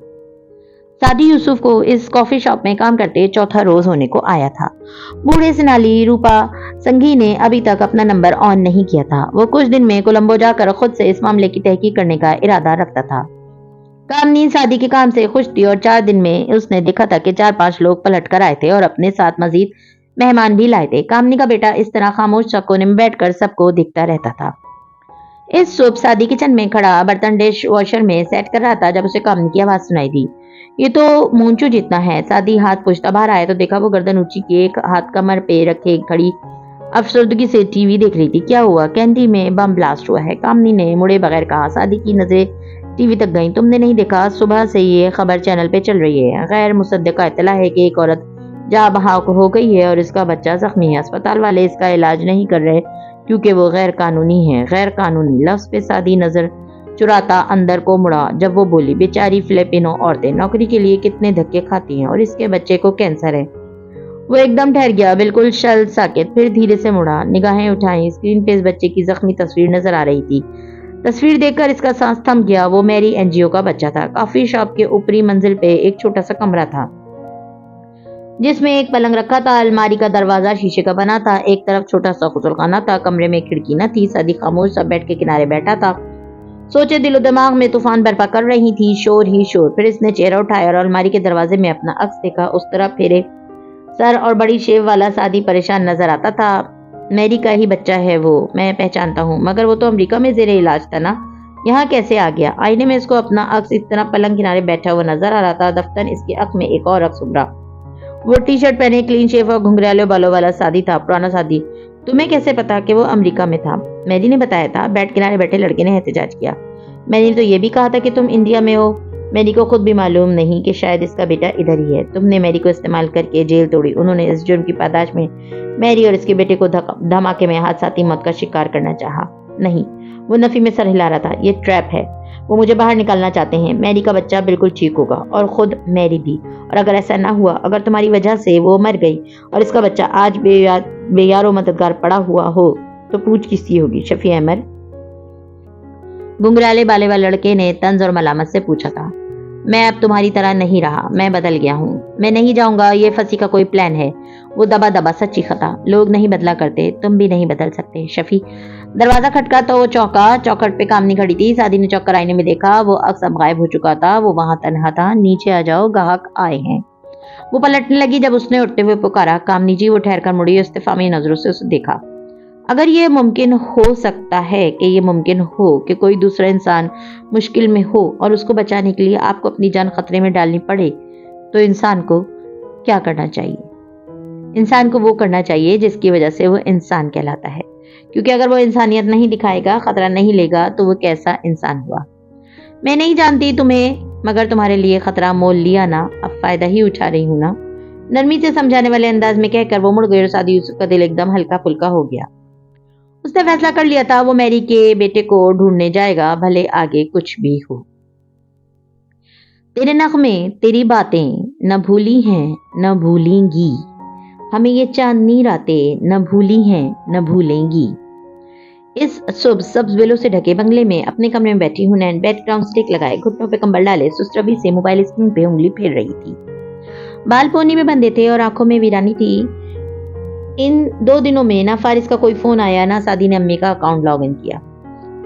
سعدی یوسف کو اس کافی شاپ میں کام کرتے 4تھا روز ہونے کو آیا تھا۔ بوڑھے سنالی روپا سنگھی نے ابھی تک اپنا نمبر آن نہیں کیا تھا۔ وہ کچھ دن میں کولمبو جا کر خود سے اس معاملے کی تحقیق کرنے کا ارادہ رکھتا تھا۔ کامنی سعدی کے کام سے خوش تھی اور 4 دن میں اس نے دیکھا تھا کہ 4-5 لوگ پلٹ کر آئے تھے اور اپنے ساتھ مزید مہمان بھی لائے تھے۔ کامنی کا بیٹا اس طرح خاموش سا کونے میں بیٹھ کر سب کو دیکھتا رہتا تھا۔ اس صبح سعدی کچن میں کھڑا برتن ڈش واشر میں سیٹ کر رہا تھا جب اسے کامنی کی آواز سنائی دی۔ یہ تو مونچو جتنا ہے۔ سعدی ہاتھ پوچھتا باہر آیا تو دیکھا وہ گردن اونچی کیے، ایک ہاتھ کمر پہ رکھے کھڑی افسردگی سے ٹی وی دیکھ رہی تھی۔ کیا ہوا؟ کینٹی میں بم بلاسٹ ہوا ہے، کامنی نے مڑے بغیر کہا۔ سعدی کی نظریں ٹی وی تک گئیں۔ تم نے نہیں دیکھا؟ صبح سے یہ خبر چینل پہ چل رہی ہے۔ غیر مصدقہ اطلاع ہے کہ ایک عورت جاں بحق ہو گئی ہے اور اس کا بچہ زخمی ہے۔ اسپتال والے اس کا علاج نہیں کر رہے کیونکہ وہ غیر قانونی ہے۔ غیر قانونی لفظ پہ سعدی نظر چراتا اندر کو مڑا جب وہ بولی، بیچاری فلپینو عورتیں نوکری کے لیے کتنے دھکے کھاتی ہیں اور اس کے بچے کو کینسر ہے۔ وہ ایک دم ٹھہر گیا، بالکل شل ساکت، پھر دھیرے سے مڑا، نگاہیں اٹھائیں۔ اسکرین پہ اس بچے کی زخمی تصویر نظر آ رہی تھی۔ تصویر دیکھ کر اس کا سانس تھم گیا۔ وہ میری این جی او کا بچہ تھا۔ کافی شاپ کے اوپری منزل پہ ایک چھوٹا سا کمرہ تھا جس میں ایک پلنگ رکھا تھا۔ الماری کا دروازہ شیشے کا بنا تھا۔ ایک طرف چھوٹا سا غسل خانہ تھا۔ کمرے میں کھڑکی نہ تھی۔ سعدی خاموش سا بیڈ کے کنارے بیٹھا تھا۔ سوچے دل و دماغ میں طوفان برپا کر رہی تھی، شور ہی شور۔ پھر اس نے چہرہ اٹھایا اور الماری کے دروازے میں اپنا عکس دیکھا۔ اس طرف پھیرے سر اور بڑی شیو والا سعدی پریشان نظر آتا تھا۔ میری کا ہی بچہ ہے وہ، میں پہچانتا ہوں، مگر وہ تو امریکہ میں زیر علاج تھا نا، یہاں کیسے آ گیا؟ آئینے میں اس کو اپنا عکس اس طرح پلنگ کنارے بیٹھا ہوا نظر آ رہا تھا۔ دفتر اس کے عکس میں ایک اور عکس ابھرا۔ وہ ٹی شرٹ پہنے، کلین شیو اور گھنگریالے بالوں والا سعدی تھا، پرانا سعدی۔ تمہیں کیسے پتا کہ وہ امریکہ میں تھا؟ میری نے بتایا تھا، بیڈ کنارے بیٹھے لڑکے نے احتجاج کیا۔ میں نے تو یہ بھی کہا تھا کہ تم انڈیا میں ہو۔ میری کو خود بھی معلوم نہیں کہ شاید اس کا بیٹا ادھر ہی ہے۔ تم نے میری کو استعمال کر کے جیل توڑی۔ انہوں نے اس جرم کی پاداش میں میری اور اس کے بیٹے کو دھماکے میں حادثاتی موت کا شکار کرنا چاہا۔ نہیں، وہ نفی میں سر ہلا رہا تھا، یہ ٹریپ ہے۔ وہ مجھے باہر نکالنا چاہتے ہیں۔ میری کا بچہ بالکل ٹھیک ہوگا اور خود میری بھی۔ اور اگر ایسا نہ ہوا، اگر تمہاری وجہ سے وہ مر گئی اور اس کا بچہ آج بے یار و مددگار پڑا ہوا ہو تو پوچھ کس کی ہوگی؟ شفیع احمد، گنگرالے بالے والے لڑکے نے طنز اور ملامت سے پوچھا تھا۔ میں اب تمہاری طرح نہیں رہا، میں بدل گیا ہوں۔ میں نہیں جاؤں گا، یہ پھنسی کا کوئی پلان ہے۔ وہ دبا دبا سچی خطا، لوگ نہیں بدلا کرتے، تم بھی نہیں بدل سکتے۔ شفیع دروازہ کھٹکا تو وہ چوکا۔ چوکھٹ پہ کامنی کھڑی تھی۔ سعدی نے چوک کر آئینے میں دیکھا، وہ عکس اب غائب ہو چکا تھا۔ وہ وہاں تنہا تھا۔ نیچے آ جاؤ، گاہک آئے ہیں۔ وہ پلٹنے لگی جب اس نے اٹھتے ہوئے پکارا، کامنی جی۔ وہ ٹھہر کر مڑی، استفہامی نظروں سے اسے دیکھا۔ اگر یہ ممکن ہو سکتا ہے کہ یہ ممکن ہو کہ کوئی دوسرا انسان مشکل میں ہو اور اس کو بچانے کے لیے آپ کو اپنی جان خطرے میں ڈالنی پڑے تو انسان کو کیا کرنا چاہیے؟ انسان کو وہ کرنا چاہیے جس کی وجہ سے وہ انسان کہلاتا ہے، کیونکہ اگر وہ انسانیت نہیں دکھائے گا، خطرہ نہیں لے گا تو وہ کیسا انسان ہوا؟ میں نہیں جانتی تمہیں، مگر تمہارے لیے خطرہ مول لیا نا، اب فائدہ ہی اٹھا رہی ہوں نا، نرمی سے سمجھانے والے انداز میں کہہ کر وہ مڑ گئی اور سعدی یوسف کا دل ایک دم ہلکا پھلکا ہو گیا۔ اس نے فیصلہ کر لیا تھا، وہ میری کے بیٹے کو ڈھونڈنے جائے گا، بھلے آگے کچھ بھی ہو۔ تیرے نغمے، تیری باتیں نہ بھولی ہیں نہ بھولیں گی، ہمیں یہ چاندنی راتیں نہ بھولی ہیں نہ بھولیں گی۔ اس صبح سبز بیلوں سے ڈھکے بنگلے میں اپنے کمرے میں بیٹھی حنین بیک گراؤنڈ سٹک لگائے، گھٹنوں پہ کمبل ڈالے، سست روی سے موبائل اسکرین پہ انگلی پھیر رہی تھی۔ بال پونی میں بندھے تھے اور آنکھوں میں ویرانی تھی۔ ان 2 دنوں میں نہ فارس کا کوئی فون آیا، نہ سعدی نے امی کا اکاؤنٹ لاگ ان کیا۔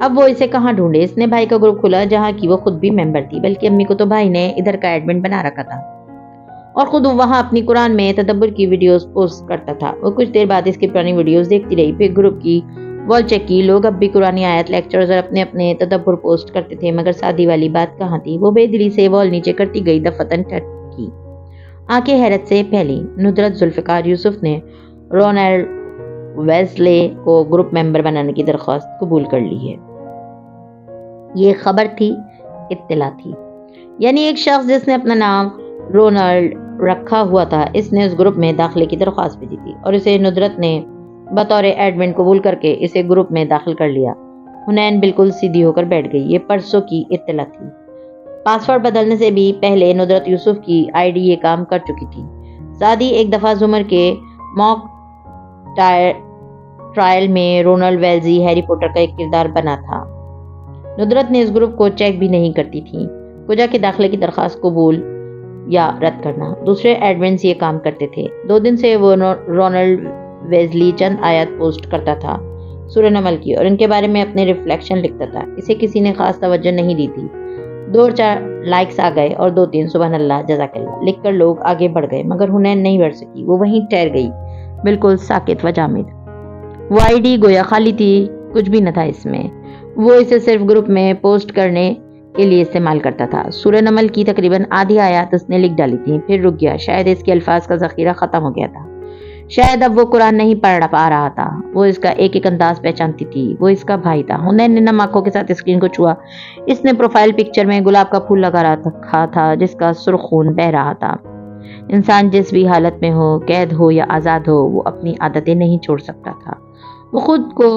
اب وہ اسے کہاں ڈھونڈے؟ اس نے بھائی کا گروپ کھولا جہاں کی وہ خود بھی ممبر تھی، بلکہ امی کو تو بھائی نے ادھر کا ایڈمن بنا رکھا تھا اور خود وہاں اپنی قرآن میں تدبر کی ویڈیوز پوسٹ کرتا تھا۔ وہ کچھ دیر بعد اس کی پرانی ویڈیوز دیکھتی رہی، پھر گروپ کی وال چیک کی۔ لوگ اب بھی قرآنی آیت، لیکچرز اور اپنے اپنے تدبر پوسٹ کرتے تھے، مگر سعدی والی بات کہاں تھی؟ وہ بے دلی سے وال نیچے کرتی گئی، دفتن ٹھٹکی، آنکھیں حیرت سے پھیلی۔ ندرت ذوالفقار یوسف نے رونالڈ ویزلے کو گروپ ممبر بنانے کی درخواست قبول کر لی ہے۔ یہ خبر تھی، اطلاع تھی، یعنی ایک شخص جس نے اپنا نام رونالڈ رکھا ہوا تھا، اس نے اس گروپ میں داخلے کی درخواست بھیجی تھی اور اسے ندرت نے بطور ایڈمن قبول کر کے اسے گروپ میں داخل کر لیا۔ حنین بالکل سیدھی ہو کر بیٹھ گئی۔ یہ پرسوں کی اطلاع تھی۔ پاسورڈ بدلنے سے بھی پہلے ندرت یوسف کی آئی ڈی یہ کام کر چکی تھی۔ سعدی ایک دفعہ زمر کے موک ٹرائل میں رونالڈ ویلزی ہیری پوٹر کا ایک کردار بنا تھا۔ ندرت نے اس گروپ کو چیک بھی نہیں کرتی تھی، کجا کے داخلے کی درخواست قبول یا رد کرنا، دوسرے ایڈمنز یہ کام کرتے تھے۔ 2 دن سے وہ رونالڈ ویزلی چند آیات پوسٹ کرتا تھا سورہ نمل کی، اور ان کے بارے میں اپنے ریفلیکشن لکھتا تھا۔ اسے کسی نے خاص توجہ نہیں دی تھی۔ 2 اور 4 لائکس آ گئے اور 2-3 سبحان اللہ جزاک اللہ لکھ کر لوگ آگے بڑھ گئے، مگر حنین نہیں بڑھ سکی۔ وہ وہیں ٹھہر گئی، بالکل ساکت و جامد۔ وہ آئی ڈی گویا خالی تھی، کچھ بھی نہ تھا اس میں۔ وہ اسے صرف گروپ میں پوسٹ کرنے کے لیے استعمال کرتا تھا۔ سورہ نمل کی تقریباً آدھی آیات اس نے لکھ ڈالی تھی، پھر رک گیا، شاید اس کے الفاظ کا ذخیرہ ختم ہو گیا تھا۔ شاید اب وہ قرآن نہیں پڑھ پا رہا تھا، وہ اس کا ایک ایک انداز پہچانتی تھی، وہ اس کا بھائی تھا۔ حنین نے نم آنکھوں کے ساتھ اسکرین کو چھوا۔ اس نے پروفائل پکچر میں گلاب کا پھول لگا رکھا تھا جس کا سرخ خون بہہ رہا تھا۔ انسان جس بھی حالت میں ہو، قید ہو یا آزاد ہو، وہ اپنی عادتیں نہیں چھوڑ سکتا تھا، وہ خود کو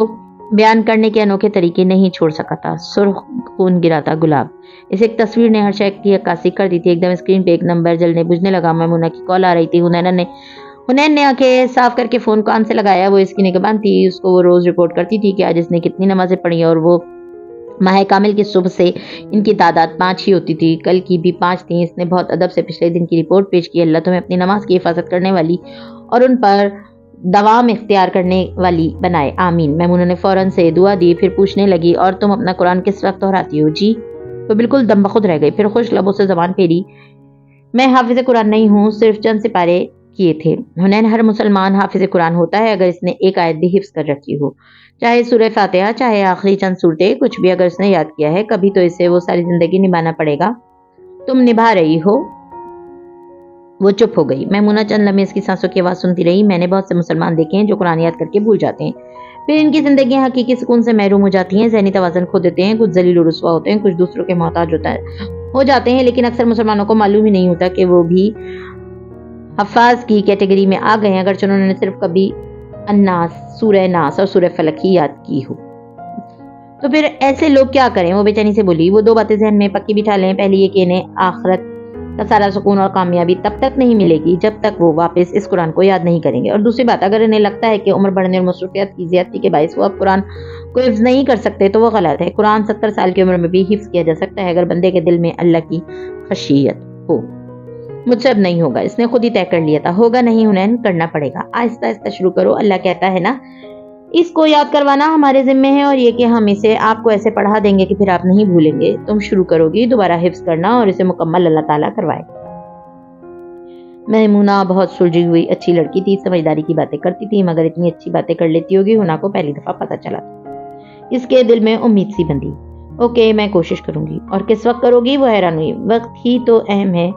بیان کرنے کے انوکھے طریقے نہیں چھوڑ سکا تھا۔ سرخ خون گرا تھا گلاب، اس ایک تصویر نے ہر شے کی عکاسی کر دی تھی۔ ایک دم اسکرین پہ ایک نمبر جلنے بجھنے لگا، میمونہ کی کال آ رہی تھی۔ حنین نے آنکھیں صاف کر کے فون کان سے لگایا، وہ اس کی نگہبان تھی، اس کو وہ روز رپورٹ کرتی تھی کہ آج اس نے کتنی نمازیں پڑھی اور وہ ماہ کامل کی صبح سے ان کی تعداد 5 ہی ہوتی تھی، کل کی بھی 5 تھیں۔ اس نے بہت ادب سے پچھلے دن کی رپورٹ پیش کی۔ اللہ تمہیں اپنی نماز کی حفاظت کرنے والی اور ان پر دوام اختیار کرنے والی بنائے، آمین۔ میمونہ نے فوراً سے دعا دی، پھر پوچھنے لگی، اور تم اپنا قرآن کس وقت دہراتی ہو؟ جی۔ وہ بالکل دم بخود رہ گئی، پھر خشک لبوں سے زبان پھیری، میں حافظ قرآن نہیں ہوں، صرف چند سپارے کیے تھے۔ حنین، ہر مسلمان حافظ قرآن ہوتا ہے اگر اس نے ایک آیت بھی حفظ کر رکھی ہو، چاہے سورہ فاتحہ، چاہے آخری چند صورتیں، کچھ بھی اگر اس نے یاد کیا ہے کبھی تو اسے وہ ساری زندگی نبھانا پڑے گا۔ تم نبھا رہی ہو؟ وہ چپ ہو گئی۔ میمونہ چند لمحے اس کی سانسوں کی آواز سنتی رہی۔ میں نے بہت سے مسلمان دیکھے ہیں جو قرآن یاد کر کے بھول جاتے ہیں، پھر ان کی زندگیاں حقیقی سکون سے محروم ہو جاتی ہیں، ذہنی توازن کھو دیتے ہیں، کچھ ذلیل و رسوا ہوتے ہیں، کچھ دوسروں کے محتاج ہو جاتے ہیں، لیکن اکثر مسلمانوں کو معلوم ہی نہیں ہوتا کہ وہ بھی حفاظ کی کیٹیگری میں آ گئے ہیں، اگرچہ انہوں نے صرف کبھی الناس، سورہ ناس اور سورہ فلق ہی یاد کی ہو۔ تو پھر ایسے لوگ کیا کریں؟ وہ بے چینی سے بولی۔ وہ 2 باتیں ذہن میں پکی بٹھا لیں، پہلی یہ کہ انہیں آخرت کا سارا سکون اور کامیابی تب تک نہیں ملے گی جب تک وہ واپس اس قرآن کو یاد نہیں کریں گے، اور دوسری بات، اگر انہیں لگتا ہے کہ عمر بڑھنے اور مصروفیات کی زیادتی کے باعث وہ اب قرآن کو حفظ نہیں کر سکتے تو وہ غلط ہے۔ قرآن 70 سال کی عمر میں بھی حفظ کیا جا سکتا ہے اگر بندے کے دل میں اللہ کی خشیت ہو۔ مجھ سے اب نہیں ہوگا، اس نے خود ہی طے کر لیا تھا۔ ہوگا نہیں حنین، کرنا پڑے گا، آہستہ آہستہ شروع کرو، اللہ کہتا ہے نا اس کو یاد کروانا ہمارے ذمہ ہے، اور یہ کہ ہم اسے آپ کو ایسے پڑھا دیں گے کہ پھر آپ نہیں بھولیں گے۔ تم شروع کرو گی دوبارہ حفظ کرنا اور اسے مکمل اللہ تعالیٰ کروائے۔ میمونہ بہت سلجھی ہوئی اچھی لڑکی تھی، سمجھداری کی باتیں کرتی تھی، مگر اتنی اچھی باتیں کر لیتی ہوگی ہنا کو پہلی دفعہ پتہ چلا تھا۔ اس کے دل میں امید سی بندھی۔ اوکے، میں کوشش کروں گی۔ اور کس وقت کرو گی؟ وہ حیران ہوئی۔ وقت ہی تو اہم ہے۔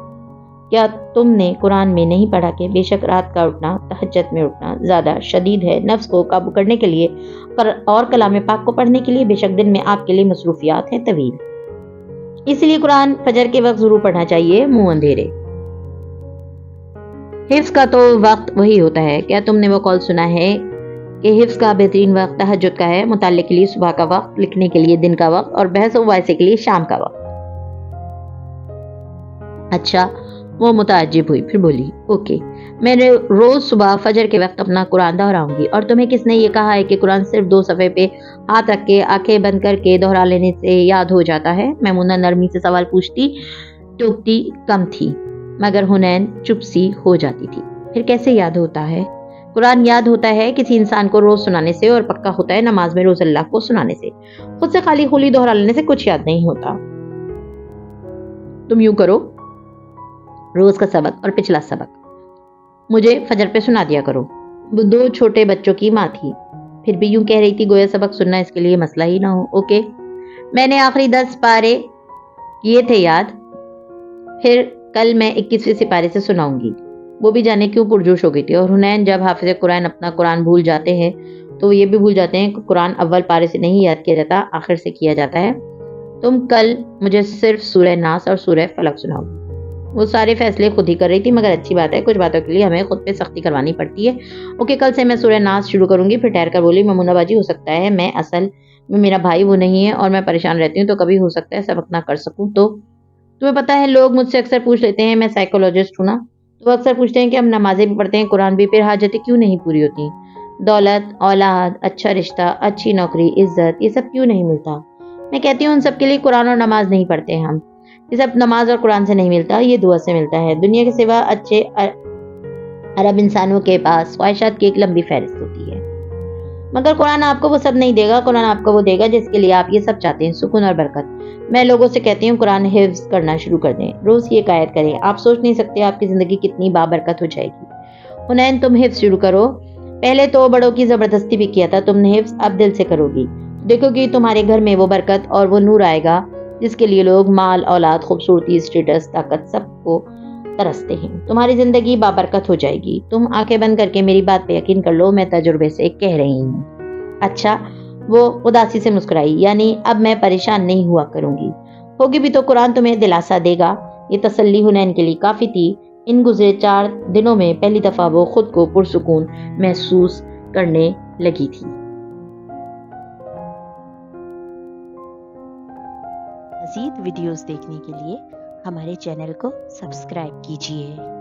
کیا تم نے قرآن میں نہیں پڑھا کہ بے شک رات کا اٹھنا، تہجد میں اٹھنا زیادہ شدید ہے نفس کو قابو کرنے کے لیے اور کلام پاک کو پڑھنے کے لیے؟ بے شک دن میں آپ کے لیے مصروفیات ہیں طویل، اس لیے قرآن فجر کے وقت ضرور پڑھنا چاہیے، منہ اندھیرے۔ حفظ کا تو وقت وہی ہوتا ہے۔ کیا تم نے وہ قول سنا ہے کہ حفظ کا بہترین وقت تہجد کا ہے، مطالعے کے لیے صبح کا وقت، لکھنے کے لیے دن کا وقت اور بحث و مباحثے کے لیے شام کا وقت؟ اچھا، وہ متعجب ہوئی، پھر بولی، اوکے، میں روز صبح فجر کے وقت اپنا قرآن دہراؤں گی۔ اور تمہیں کس نے یہ کہا ہے کہ قرآن صرف 2 صفحے پہ ہاتھ رکھ کے آنکھیں بند کر کے دہرا لینے سے یاد ہو جاتا ہے؟ میمونہ نرمی سے سوال پوچھتی ٹوکتی کم تھی، مگر حنین چپ سی ہو جاتی تھی۔ پھر کیسے یاد ہوتا ہے؟ قرآن یاد ہوتا ہے کسی انسان کو روز سنانے سے، اور پکا ہوتا ہے نماز میں روز اللہ کو سنانے سے۔ خود سے خالی خولی دہرا لینے سے کچھ یاد نہیں ہوتا۔ تم یوں کرو، روز کا سبق اور پچھلا سبق مجھے فجر پہ سنا دیا کرو۔ وہ 2 چھوٹے بچوں کی ماں تھی، پھر بھی یوں کہہ رہی تھی گویا سبق سننا اس کے لیے مسئلہ ہی نہ ہو۔ اوکے، میں نے آخری 10 پارے کیے تھے یاد، پھر کل میں 21ویں سپارے سے سناؤں گی۔ وہ بھی جانے کیوں پرجوش ہو گئی تھی۔ اور حنین، جب حافظ قرآن اپنا قرآن بھول جاتے ہیں تو وہ یہ بھی بھول جاتے ہیں کہ قرآن اول پارے سے نہیں یاد کیا جاتا، آخر سے کیا جاتا ہے۔ تم کل مجھے صرف سورہ ناس اور سورہ فلق سناؤ۔ وہ سارے فیصلے خود ہی کر رہی تھی، مگر اچھی بات ہے، کچھ باتوں کے لیے ہمیں خود پہ سختی کروانی پڑتی ہے۔ اوکے، کل سے میں سورہ ناس شروع کروں گی۔ پھر ٹھہر کر بولی، میمونہ باجی، ہو سکتا ہے میں اصل میں میرا بھائی وہ نہیں ہے اور میں پریشان رہتی ہوں، تو کبھی ہو سکتا ہے سبق نہ کر سکوں۔ تو تمہیں پتہ ہے لوگ مجھ سے اکثر پوچھ لیتے ہیں، میں سائیکولوجسٹ ہوں نا، تو وہ اکثر پوچھتے ہیں کہ ہم نمازیں بھی پڑھتے ہیں، قرآن بھی، پھر حاجتیں کیوں نہیں پوری ہوتی؟ دولت، اولاد، اچھا رشتہ، اچھی نوکری، عزت، یہ سب کیوں نہیں ملتا؟ میں کہتی ہوں ان سب کے لیے قرآن اور نماز نہیں پڑھتے ہم، یہ سب نماز اور قرآن سے نہیں ملتا، یہ دعا سے ملتا ہے۔ دنیا کے سوا اچھے عرب انسانوں کے پاس خواہشات کی ایک لمبی فہرست ہوتی ہے، مگر قرآن آپ کو وہ سب نہیں دے گا۔ قرآن آپ کو وہ دے گا جس کے لیے آپ یہ سب چاہتے ہیں، سکون اور برکت۔ میں لوگوں سے کہتی ہوں قرآن حفظ کرنا شروع کر دیں، روز کی ایک آیت کریں، آپ سوچ نہیں سکتے آپ کی زندگی کتنی بابرکت ہو جائے گی۔ حنین، تم حفظ شروع کرو، پہلے تو بڑوں کی زبردستی بھی کیا تھا، تم نے حفظ اب دل سے کرو گی، دیکھو گی تمہارے گھر میں وہ برکت اور وہ نور آئے گا جس کے لیے لوگ مال، اولاد، خوبصورتی، اسٹیٹس، طاقت سب کو ترستے ہیں۔ تمہاری زندگی بابرکت ہو جائے گی۔ تم آنکھیں بند کر کے میری بات پہ یقین کر لو، میں تجربے سے کہہ رہی ہوں۔ اچھا، وہ اداسی سے مسکرائی، یعنی اب میں پریشان نہیں ہوا کروں گی۔ ہوگی بھی تو قرآن تمہیں دلاسا دے گا۔ یہ تسلی حنین کے لیے کافی تھی۔ ان گزرے 4 دنوں میں پہلی دفعہ وہ خود کو پرسکون محسوس کرنے لگی تھی۔ مزید ویڈیوز دیکھنے کے لیے ہمارے چینل کو سبسکرائب کیجیے۔